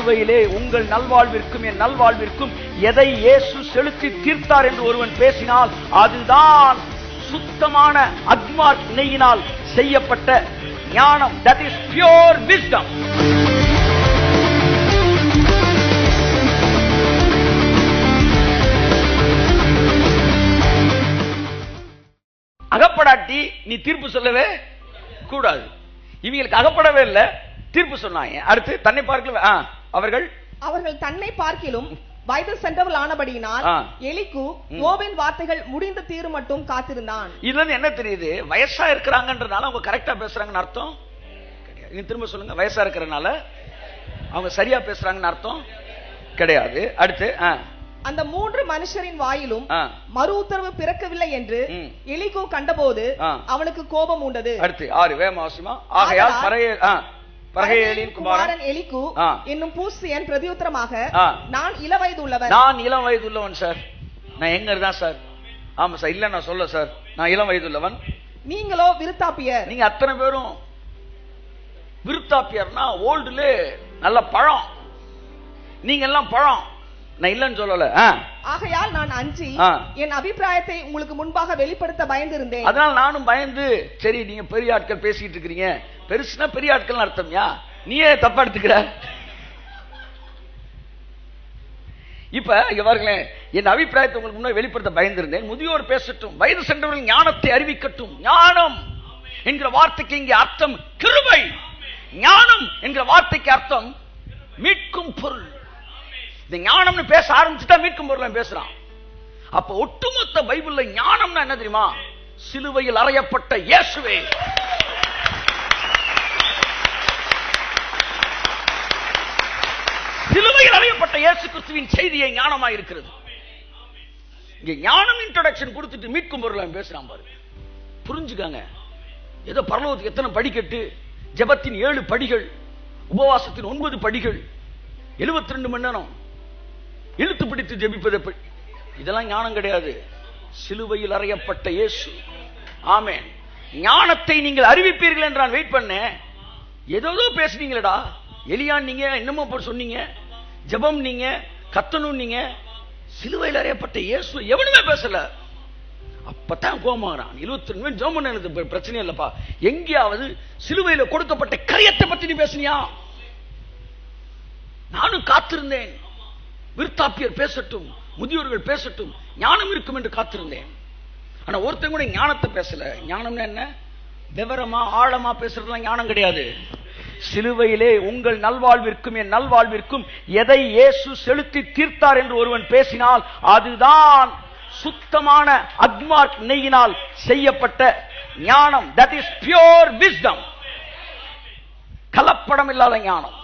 சிலுவையிலே உங்கள் நல்வாழ்விற்கும் என் நல்வாழ்விற்கும் எதை இயேசு செலுத்தி தீர்த்தார் என்று ஒருவன் பேசினால் அதுதான் சுத்தமான அக்மார்க் நெய்யினால் செய்யப்பட்ட ஞானம். That is pure wisdom. அகப்படாட்டி நீ தீர்ப்பு சொல்லவே கூடாது. இவங்களுக்கு அகப்படவே இல்ல, தீர்ப்பு சொன்னாங்க. அடுத்து தன்னை பார்க்கல அவர்கள் தன்னை பார்க்கிலும் வயது சென்றவள் ஆனபடியினால் எலிக்கு யோபின் வார்த்தைகள் முடிந்த தீரு மட்டும் காத்திருந்தான். இதுல இருந்து என்ன தெரியுது? வயசா இருக்கிறாங்கன்றனால அவங்க கரெக்டா பேசுறாங்கன்னு அர்த்தம் கிடையாது. திரும்ப சொல்லுங்க, வயசா இருக்கிறனால அவங்க சரியா பேசுறாங்கன்னு அர்த்தம் கிடையாது. அடுத்து அந்த 3 மனுஷரின் வாயிலும் மறு உத்தரவு பிறக்கவில்லை என்று எலிகோ கண்டபோது அவனுக்கு கோபம் உண்டது. அடுத்து 6 வேமாசிமா. ஆகையால் பரகேலின் குமாரன் எலிகு என்னும் பூசியன் பிரதியுத்தரமாக, நான் இளவயது உள்ளவன் சார். நான் எங்க தான் சார்? ஆமா சார். இல்ல நான் சொல்ல சார், நான் இளம் வயது உள்ளவன். நீங்களோ விருத்தாப்பியர். நீங்க அத்தனை பேரும் விருத்தாப்பியர்னா ஓல்டுல நல்ல பழம், நீங்க எல்லாம் பழம். நான் இல்லன்னு சொல்லல. ஆகையால் நான் அஞ்சி என் அபிப்பிராயத்தை உங்களுக்கு முன்பாக வெளிப்படுத்த பயந்திருந்தேன். அதனால நானும் பயந்து, சரி நீங்க பெரிய ஆட்கள் பேசிட்டு இருக்கீங்க, பெருசுனா பெரிய ஆட்கள் அர்த்தம்யா, நீயே தப்பா எடுத்துக்கிற. இப்ப இவர்களே, என் அபிப்பிராயத்தை உங்களுக்கு முன்னாடி வெளிப்படுத்த பயந்திருந்தேன். முதியோர் பேசட்டும், வயது சென்றவர்கள் ஞானத்தை அறிவிக்கட்டும். ஞானம் என்கிற வார்த்தைக்கு இங்கே அர்த்தம் கிருபை. ஞானம் என்கிற வார்த்தைக்கு அர்த்தம் மீட்கும் பொருள். இந்த ஞானம்னு பேச ஆரம்பிச்சுட்டா மீட்கும் பொருள் பேசுறான். அப்ப ஒட்டுமொத்த பைபிள்ல ஞானம்னா என்ன தெரியுமா? சிலுவையில் அறையப்பட்ட இயேசுவே. சிலுவையில் அறையப்பட்ட இயேசு கிறிஸ்துவின் செய்தியை ஞானமா இருக்கிறது. இங்க ஞானம் இன்ட்ரோடக்ஷன் கொடுத்துட்டு மீட்கும் பொருள் பேசுறான் பாரு. புரிஞ்சுக்காங்க. ஏதோ பரலோகத்துக்கு எத்தனை படிக்கட்டு, ஜெபத்தின் 7 படிகள், உபவாசத்தின் 9 படிகள், 72 மணி நேரம் இழுத்து பிடித்து ஜெபிப்பது, இதெல்லாம் ஞானம் கிடையாது. சிலுவையில் அறையப்பட்ட இயேசு. ஆமென். ஞானத்தை நீங்கள் அறிவிப்பீர்கள் என்று நான் வெயிட் பண்ணேன். ஏதோ பேசுனீங்களடா. எலியான் நீங்க, என்னமோ போட்டு சொன்னீங்க, ஜெபம் நீங்க, கத்தணும் நீங்க, சிலுவையில் அறையப்பட்ட இயேசு எவனுமே பேசல. அப்பதான் கோமாறான். 22 மணி ஜெபம் பண்ணது பிரச்சனை இல்லப்பா. எங்கேயாவது சிலுவையில் கொடுக்கப்பட்ட கரியத்தை பத்தி நீ பேசுனியா? நானும் காத்திருந்தேன், விருத்தாப்பியர் பேசட்டும், முதியோர்கள் பேசட்டும், ஞானம் இருக்கும் என்று காத்திருந்தேன். ஆனா ஒருத்தங்க கூட ஞானத்தை பேசல. ஞானம்னா என்ன? விவரமா ஆழமா பேசுறதுலாம் ஞானம் கிடையாது. சிலுவையிலே உங்கள் நல்வாழ்விற்கும் என் நல்வாழ்விற்கும் எதை இயேசு செலுத்தி தீர்த்தார் என்று ஒருவன் பேசினால் அதுதான் சுத்தமான அக்மார்க் நெய்யினால் செய்யப்பட்ட ஞானம். That is pure wisdom. கலப்படம் இல்லாத ஞானம்.